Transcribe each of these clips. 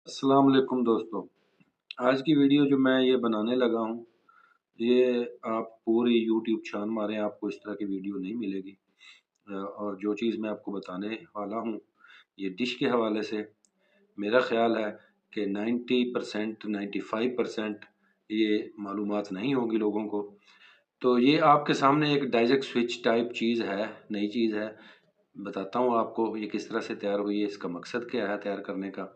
अस्सलाम वालेकुम दोस्तों। आज की वीडियो जो मैं ये बनाने लगा हूँ, ये आप पूरी यूट्यूब छान मारें, आपको इस तरह की वीडियो नहीं मिलेगी। और जो चीज़ मैं आपको बताने वाला हूँ, ये डिश के हवाले से मेरा ख़्याल है कि 90% 95% ये मालूमात नहीं होगी लोगों को। तो ये आपके सामने एक डाइजेस्ट स्विच टाइप चीज़ है, नई चीज़ है। बताता हूँ आपको ये किस तरह से तैयार हुई है, इसका मकसद क्या है तैयार करने का।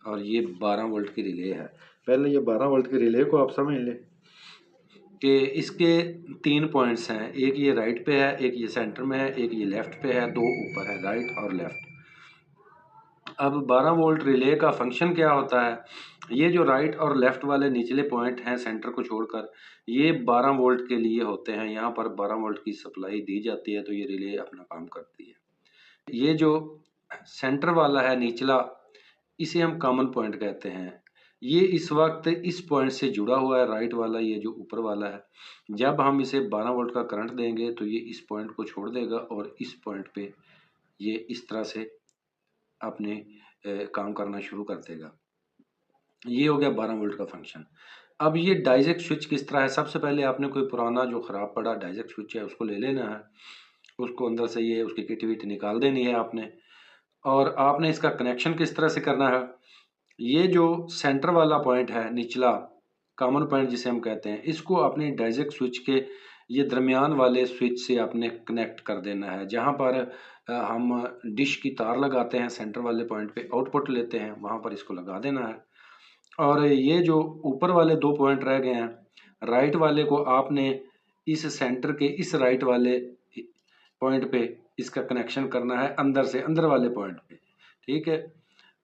और ये 12 वोल्ट की रिले है। पहले ये 12 वोल्ट की रिले को आप समझ लें कि इसके 3 पॉइंट्स हैं। एक ये राइट पे है, एक ये सेंटर में है, एक ये लेफ्ट पे है, 2 ऊपर है, राइट और लेफ्ट। अब 12 वोल्ट रिले का फंक्शन क्या होता है? ये जो राइट और लेफ्ट वाले निचले पॉइंट हैं सेंटर को छोड़कर, ये 12 वोल्ट के लिए होते हैं। यहाँ पर 12 वोल्ट की सप्लाई दी जाती है, तो ये रिले अपना काम करती है। ये जो सेंटर वाला है निचला, इसे हम कॉमन पॉइंट कहते हैं। ये इस वक्त इस पॉइंट से जुड़ा हुआ है, राइट वाला ये जो ऊपर वाला है। जब हम इसे 12 वोल्ट का करंट देंगे तो ये इस पॉइंट को छोड़ देगा और इस पॉइंट पे ये इस तरह से अपने काम करना शुरू कर देगा। ये हो गया 12 वोल्ट का फंक्शन। अब ये डाइजेक्ट स्विच किस तरह है? सबसे पहले आपने कोई पुराना जो ख़राब पड़ा डाइजेक्ट स्विच है उसको ले लेना है। उसको अंदर से ये उसकी किट विट निकाल देनी है आपने। और आपने इसका कनेक्शन किस तरह से करना है? ये जो सेंटर वाला पॉइंट है निचला, कॉमन पॉइंट जिसे हम कहते हैं, इसको अपने डाइजेक्ट स्विच के ये दरमियान वाले स्विच से आपने कनेक्ट कर देना है। जहाँ पर हम डिश की तार लगाते हैं, सेंटर वाले पॉइंट पे आउटपुट लेते हैं, वहाँ पर इसको लगा देना है। और ये जो ऊपर वाले 2 पॉइंट रह गए हैं, राइट वाले को आपने इस सेंटर के इस राइट वाले पॉइंट पे इसका कनेक्शन करना है, अंदर से अंदर वाले पॉइंट पे, ठीक है।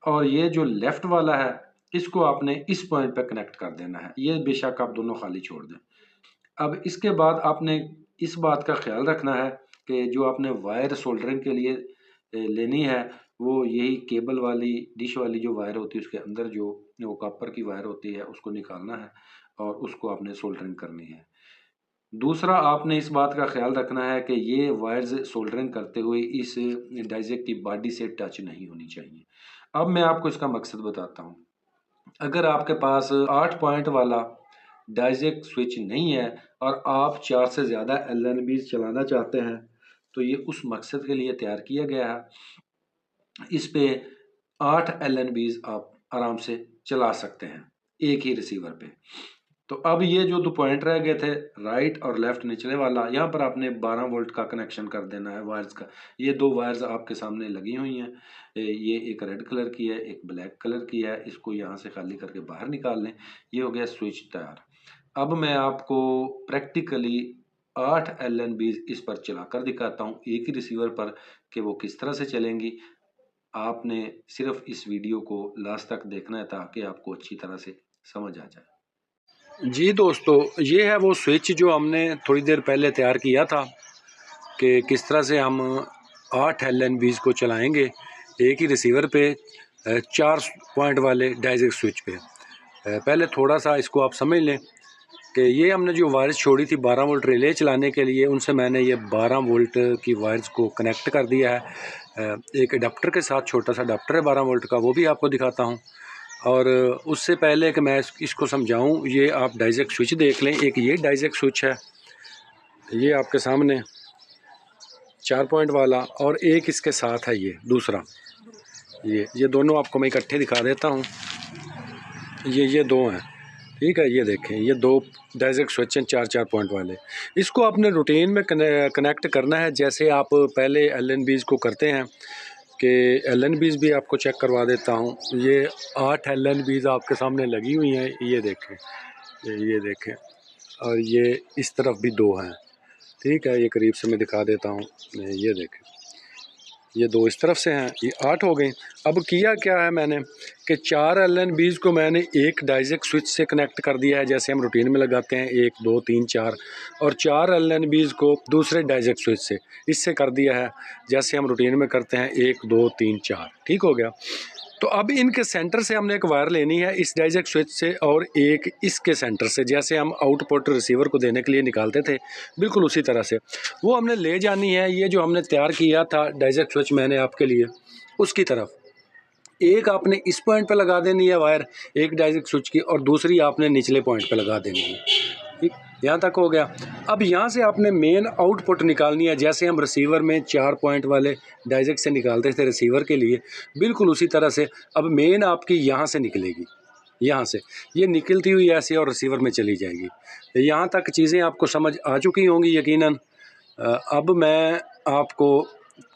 और ये जो लेफ्ट वाला है, इसको आपने इस पॉइंट पे कनेक्ट कर देना है। ये बेशक आप दोनों खाली छोड़ दें। अब इसके बाद आपने इस बात का ख्याल रखना है कि जो आपने वायर सोल्डरिंग के लिए लेनी है, वो यही केबल वाली डिश वाली जो वायर होती है, उसके अंदर जो वो कॉपर की वायर होती है, उसको निकालना है और उसको आपने सोल्डरिंग करनी है। दूसरा, आपने इस बात का ख्याल रखना है कि ये वायर्स सोल्डरिंग करते हुए इस डाइजेक्ट की बॉडी से टच नहीं होनी चाहिए। अब मैं आपको इसका मकसद बताता हूँ। अगर आपके पास 8 पॉइंट वाला डाइजेक्ट स्विच नहीं है और आप 4 से ज़्यादा एलएनबीज चलाना चाहते हैं, तो ये उस मकसद के लिए तैयार किया गया है। इस पे 8 एलएनबीज आप आराम से चला सकते हैं एक ही रिसीवर पे। तो अब ये जो 2 पॉइंट रह गए थे, राइट और लेफ्ट निचले वाला, यहाँ पर आपने 12 वोल्ट का कनेक्शन कर देना है वायर्स का। ये 2 वायर्स आपके सामने लगी हुई हैं। ये एक रेड कलर की है, एक ब्लैक कलर की है। इसको यहाँ से खाली करके बाहर निकाल लें। ये हो गया स्विच तैयार। अब मैं आपको प्रैक्टिकली 8 एलएनबीज इस पर चलाकर दिखाता हूँ एक ही रिसीवर पर कि वो किस तरह से चलेंगी। आपने सिर्फ इस वीडियो को लास्ट तक देखना है ताकि आपको अच्छी तरह से समझ आ जाए। जी दोस्तों, ये है वो स्विच जो हमने थोड़ी देर पहले तैयार किया था कि किस तरह से हम 8 एलएनबीज को चलाएंगे एक ही रिसीवर पे 4 पॉइंट वाले डाइजेक्ट स्विच पे। पहले थोड़ा सा इसको आप समझ लें कि ये हमने जो वायर्स छोड़ी थी 12 वोल्ट रिले चलाने के लिए, उनसे मैंने ये 12 वोल्ट की वायर्स को कनेक्ट कर दिया है एक अडाप्टर के साथ। छोटा सा अडाप्टर है 12 वोल्ट का, वो भी आपको दिखाता हूँ। और उससे पहले कि मैं इसको समझाऊं, ये आप डाइजेक्ट स्विच देख लें। एक ये डाइजेक्ट स्विच है, ये आपके सामने 4 पॉइंट वाला, और एक इसके साथ है ये दूसरा। ये दोनों आपको मैं इकट्ठे दिखा देता हूं। ये दो हैं, ठीक है। ये देखें, ये 2 डाइजेक्ट स्विच हैं 4 पॉइंट वाले। इसको आपने रूटीन में कनेक्ट करना है, जैसे आप पहले एलएनबीज को करते हैं कि एलएनबीज भी आपको चेक करवा देता हूँ। ये 8 एलएनबीज आपके सामने लगी हुई हैं, ये देखें। और ये इस तरफ भी 2 हैं, ठीक है। ये करीब से मैं दिखा देता हूँ, ये देखें, ये 2 इस तरफ से हैं, ये 8 हो गई। अब किया क्या है मैंने कि 4 एलएनबीज को मैंने एक डाइजेक्ट स्विच से कनेक्ट कर दिया है, जैसे हम रूटीन में लगाते हैं 1 2 3 4, और 4 एलएनबीज को दूसरे डाइजेक्ट स्विच से इससे कर दिया है, जैसे हम रूटीन में करते हैं 1 2 3 4, ठीक हो गया। तो अब इनके सेंटर से हमने एक वायर लेनी है इस डाइजेक्ट स्विच से, और एक इसके सेंटर से, जैसे हम आउटपुट रिसीवर को देने के लिए निकालते थे, बिल्कुल उसी तरह से वो हमने ले जानी है। ये जो हमने तैयार किया था डाइजेक्ट स्विच मैंने आपके लिए, उसकी तरफ एक आपने इस पॉइंट पे लगा देनी है वायर एक डायरेक्ट स्विच की, और दूसरी आपने निचले पॉइंट पे लगा देनी है। ठीक, यहाँ तक हो गया। अब यहाँ से आपने मेन आउटपुट निकालनी है, जैसे हम रिसीवर में 4 पॉइंट वाले डायरेक्ट से निकालते थे रिसीवर के लिए, बिल्कुल उसी तरह से अब मेन आपकी यहाँ से निकलेगी, यहाँ से ये निकलती हुई ऐसे और रिसीवर में चली जाएगी। यहाँ तक चीज़ें आपको समझ आ चुकी होंगी यकीनन। अब मैं आपको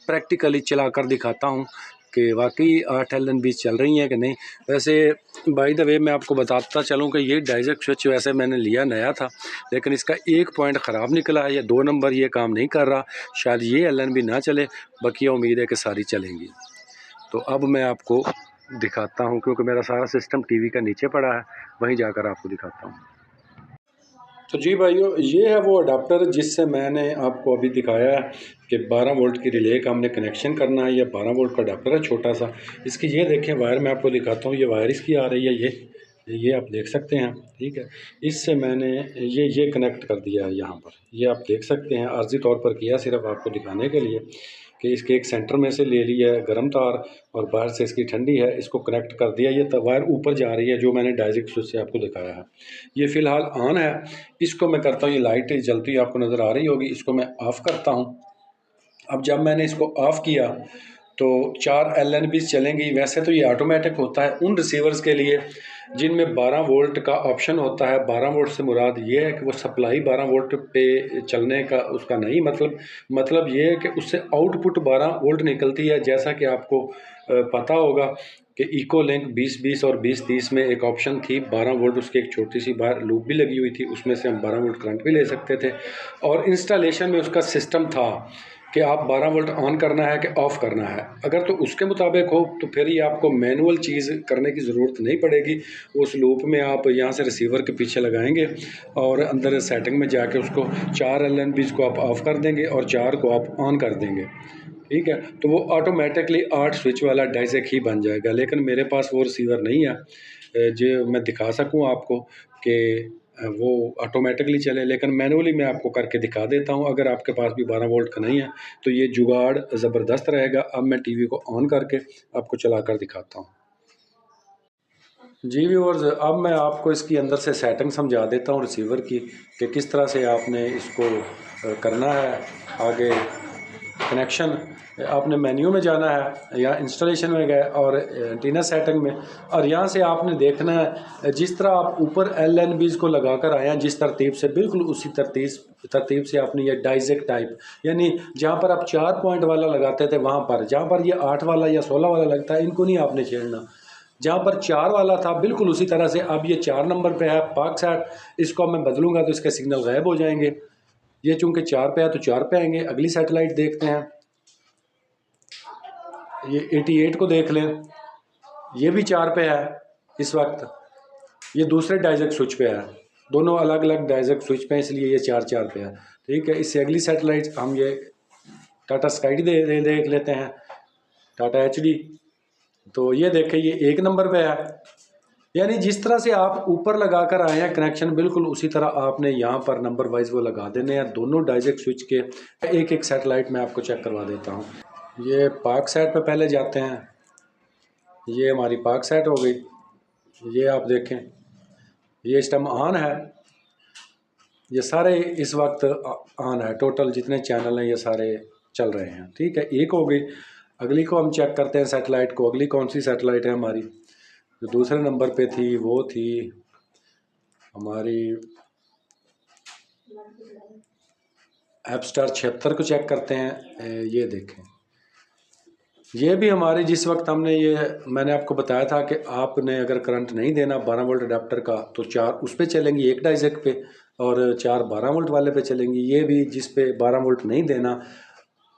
प्रैक्टिकली चला कर दिखाता हूँ कि वाकई 8 LNB चल रही हैं कि नहीं। वैसे बाय द वे मैं आपको बताता चलूँ कि ये डायरेक्ट स्विच वैसे मैंने लिया नया था, लेकिन इसका एक पॉइंट ख़राब निकला है, ये 2 नंबर ये काम नहीं कर रहा। शायद ये LNB ना चले, बाकी उम्मीद है कि सारी चलेंगी। तो अब मैं आपको दिखाता हूँ, क्योंकि मेरा सारा सिस्टम टीवी का नीचे पड़ा है, वहीं जाकर आपको दिखाता हूँ। तो जी भाइयों, ये है वो अडाप्टर जिससे मैंने आपको अभी दिखाया है कि 12 वोल्ट की रिले का हमने कनेक्शन करना है। ये 12 वोल्ट का अडाप्टर है छोटा सा। इसकी ये देखें वायर मैं आपको दिखाता हूँ, ये वायर इसकी आ रही है, ये आप देख सकते हैं। ठीक है, इससे मैंने ये कनेक्ट कर दिया है यहाँ पर, ये आप देख सकते हैं। आर्जी तौर पर किया सिर्फ आपको दिखाने के लिए कि इसके एक सेंटर में से ले लिया है गर्म तार और बाहर से इसकी ठंडी है, इसको कनेक्ट कर दिया। ये वायर ऊपर जा रही है जो मैंने डायरेक्ट स्विच से आपको दिखाया है। ये फ़िलहाल ऑन है, इसको मैं करता हूँ, ये लाइट जलती आपको नज़र आ रही होगी, इसको मैं ऑफ़ करता हूँ। अब जब मैंने इसको ऑफ़ किया तो 4 LNBs चलेंगी। वैसे तो ये ऑटोमेटिक होता है उन रिसीवर्स के लिए जिनमें 12 वोल्ट का ऑप्शन होता है। 12 वोल्ट से मुराद ये है कि वो सप्लाई 12 वोल्ट पे चलने का उसका नहीं मतलब ये है कि उससे आउटपुट 12 वोल्ट निकलती है। जैसा कि आपको पता होगा कि इको लिंक 20-20 और 20-30 में एक ऑप्शन थी 12 वोल्ट, उसकी एक छोटी सी बाहर लूप भी लगी हुई थी, उसमें से हम 12 वोल्ट करंट भी ले सकते थे। और इंस्टॉलेशन में उसका सिस्टम था कि आप 12 वोल्ट ऑन करना है कि ऑफ़ करना है। अगर तो उसके मुताबिक हो तो फिर ये आपको मैनुअल चीज़ करने की ज़रूरत नहीं पड़ेगी। उस लूप में आप यहाँ से रिसीवर के पीछे लगाएंगे और अंदर सेटिंग में जाके उसको 4 LNBs को आप ऑफ़ कर देंगे और 4 को आप ऑन कर देंगे। ठीक है, तो वो ऑटोमेटिकली 8 स्विच वाला डायजेक ही बन जाएगा। लेकिन मेरे पास वो रिसीवर नहीं है जो मैं दिखा सकूँ आपको कि वो ऑटोमेटिकली चले, लेकिन मैनुअली मैं आपको करके दिखा देता हूँ। अगर आपके पास भी 12 वोल्ट का नहीं है तो ये जुगाड़ ज़बरदस्त रहेगा। अब मैं टीवी को ऑन करके आपको चला कर दिखाता हूँ। जी व्यूअर्स, अब मैं आपको इसकी अंदर से सेटिंग समझा देता हूँ रिसीवर की कि किस तरह से आपने इसको करना है। आगे कनेक्शन आपने मेन्यू में जाना है या इंस्टॉलेशन में गए और एंटीना सेटिंग में, और यहाँ से आपने देखना है जिस तरह आप ऊपर LNBs को लगा कर आए हैं जिस तरतीब से, बिल्कुल उसी तरतीब से आपने ये डायजेक टाइप, यानी जहाँ पर आप 4 पॉइंट वाला लगाते थे वहाँ पर, जहाँ पर ये 8 वाला या 16 वाला लगता है इनको नहीं आपने छेड़ना। जहाँ पर 4 वाला था बिल्कुल उसी तरह से अब ये 4 नंबर पे है पाक सेट, इसको मैं बदलूंगा तो इसके सिग्नल गायब हो जाएंगे। ये चूंकि 4 पे है तो 4 पे आएंगे। अगली सैटेलाइट देखते हैं, ये 88 को देख लें, ये भी 4 पे है इस वक्त, ये दूसरे डायजेक स्विच पे है, दोनों अलग अलग डायजेक स्विच पे हैं इसलिए ये 4 पे है। ठीक है, इससे अगली सैटेलाइट हम ये टाटा स्काई देख लेते हैं, टाटा HD। तो ये देखें ये 1 नंबर पे है। यानी जिस तरह से आप ऊपर लगा कर आए हैं कनेक्शन बिल्कुल उसी तरह आपने यहाँ पर नंबर वाइज वो लगा देने हैं दोनों डायजेक स्विच के। एक एक सैटेलाइट मैं आपको चेक करवा देता हूँ। ये पाक सेट पे पहले जाते हैं, ये हमारी पाक सेट हो गई। ये आप देखें ये इस टाइम ऑन है, ये सारे इस वक्त ऑन है, टोटल जितने चैनल हैं ये सारे चल रहे हैं। ठीक है, एक हो गई। अगली को हम चेक करते हैं सैटेलाइट को, अगली कौन सी सैटेलाइट है हमारी जो दूसरे नंबर पे थी, वो थी हमारी एपस्टार 76 को चेक करते हैं। ये देखें ये भी हमारी जिस वक्त हमने ये मैंने आपको बताया था कि आपने अगर करंट नहीं देना 12 वोल्ट अडाप्टर का तो 4 उस पर चलेंगी एक डायजेक पे और 4 12 वोल्ट वाले पे चलेंगी। ये भी जिस पे 12 वोल्ट नहीं देना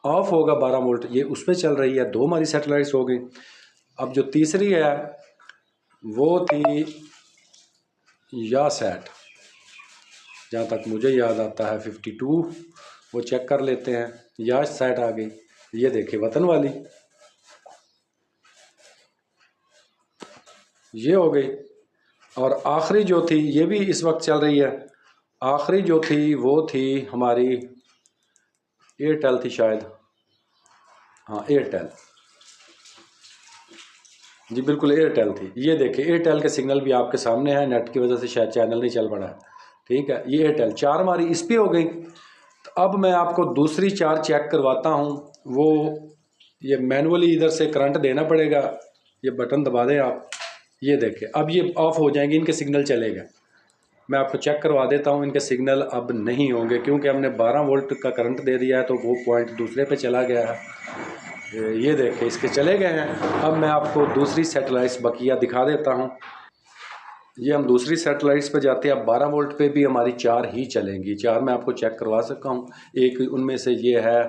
ऑफ होगा 12 वोल्ट, ये उस पर चल रही है। 2 हमारी सैटेलाइट्स हो गई। अब जो तीसरी है वो थी या सेट, जहाँ तक मुझे याद आता है 52, वो चेक कर लेते हैं। या सेट आ गई, ये देखिए वतन वाली, ये हो गई। और आखिरी जो थी ये भी इस वक्त चल रही है, आखिरी जो थी वो थी हमारी एयरटेल थी शायद, हाँ एयरटेल, जी बिल्कुल एयरटेल थी। ये देखिए एयरटेल के सिग्नल भी आपके सामने है, नेट की वजह से शायद चैनल नहीं चल पड़ा है। ठीक है, ये एयरटेल 4 हमारी इस पे हो गई। तो अब मैं आपको दूसरी 4 चेक करवाता हूँ। वो ये मैनुअली इधर से करंट देना पड़ेगा, ये बटन दबा दें आप। ये देखें अब ये ऑफ हो जाएंगे, इनके सिग्नल चलेगा। मैं आपको चेक करवा देता हूँ, इनके सिग्नल अब नहीं होंगे क्योंकि हमने 12 वोल्ट का करंट दे दिया है, तो वो पॉइंट दूसरे पे चला गया है। ये देखें इसके चले गए हैं। अब मैं आपको दूसरी सैटेलाइट्स बकिया दिखा देता हूँ। ये हम दूसरी सैटेलाइट्स पे जाते हैं। अब 12 वोल्ट पे भी हमारी 4 ही चलेंगी। 4 मैं आपको चेक करवा सकता हूँ। एक उनमें से ये है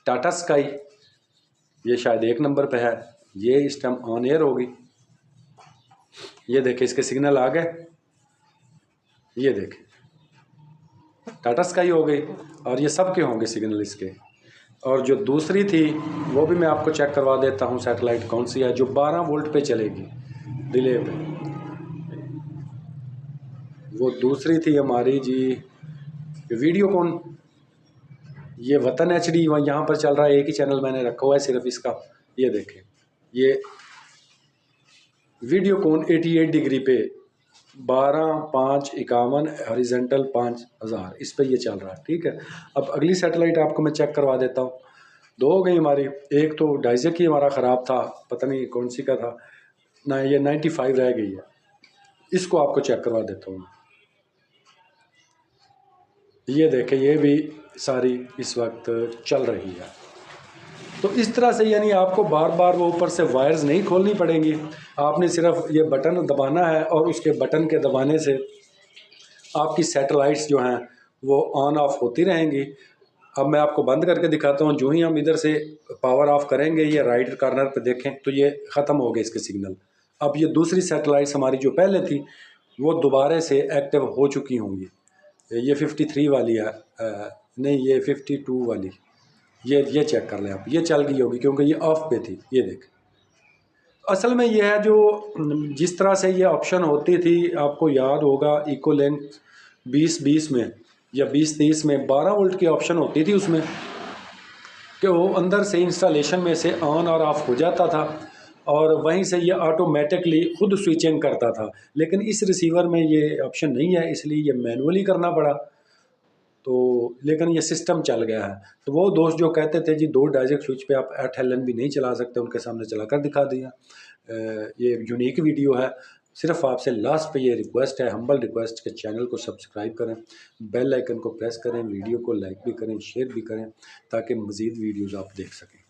टाटा स्काई, ये शायद 1 नंबर पे है, ये इस टाइम ऑन एयर होगी। ये देखें इसके सिग्नल आ गए, ये देखें टाटा स्काई हो गई, और ये सब के होंगे सिग्नल इसके। और जो दूसरी थी वो भी मैं आपको चेक करवा देता हूँ सैटेलाइट कौन सी है जो 12 वोल्ट पे चलेगी डिले पे। वो दूसरी थी हमारी जी वीडियोकॉन। ये वतन HD यहाँ पर चल रहा है, एक ही चैनल मैंने रखा हुआ है सिर्फ इसका। ये देखें ये वीडियोकॉन 88 डिग्री पे 12,551 हॉरिजॉन्टल 5000 इस पे ये चल रहा है। ठीक है, अब अगली सैटेलाइट आपको मैं चेक करवा देता हूँ। 2 हो गई हमारी। एक तो डाइजेक ही हमारा ख़राब था, पता नहीं कौन सी का था ना, ये 95 रह गई है। इसको आपको चेक करवा देता हूँ। ये देखें ये भी सारी इस वक्त चल रही है। तो इस तरह से यानी आपको बार बार वो ऊपर से वायर्स नहीं खोलनी पड़ेंगी, आपने सिर्फ ये बटन दबाना है और उसके बटन के दबाने से आपकी सैटेलाइट्स जो हैं वो ऑन ऑफ होती रहेंगी। अब मैं आपको बंद करके दिखाता हूँ। जो ही हम इधर से पावर ऑफ करेंगे, ये राइट कॉर्नर पे देखें तो ये ख़त्म हो गए इसके सिग्नल। अब ये दूसरी सैटेलाइट्स हमारी जो पहले थी वो दोबारा से एक्टिव हो चुकी होंगी। ये 53 वाली है, नहीं ये 52 वाली, ये चेक कर लें आप, ये चल गई होगी क्योंकि ये ऑफ पे थी। ये देख असल में ये है जो जिस तरह से ये ऑप्शन होती थी, आपको याद होगा इको लेंथ 2020 में या 2030 में 12 वोल्ट की ऑप्शन होती थी उसमें, कि वो अंदर से इंस्टॉलेशन में से ऑन और ऑफ हो जाता था और वहीं से ये ऑटोमेटिकली खुद स्विचिंग करता था। लेकिन इस रिसीवर में ये ऑप्शन नहीं है, इसलिए ये मैनुअली करना पड़ा। तो लेकिन ये सिस्टम चल गया है। तो वो दोस्त जो कहते थे जी 2 डायरेक्ट स्विच पे आप 8 LN भी नहीं चला सकते, उनके सामने चला कर दिखा दिया। ये यूनिक वीडियो है। सिर्फ आपसे लास्ट पे ये रिक्वेस्ट है, हम्बल रिक्वेस्ट, के चैनल को सब्सक्राइब करें, बेल आइकन को प्रेस करें, वीडियो को लाइक भी करें, शेयर भी करें ताकि मज़ीद वीडियोज़ आप देख सकें।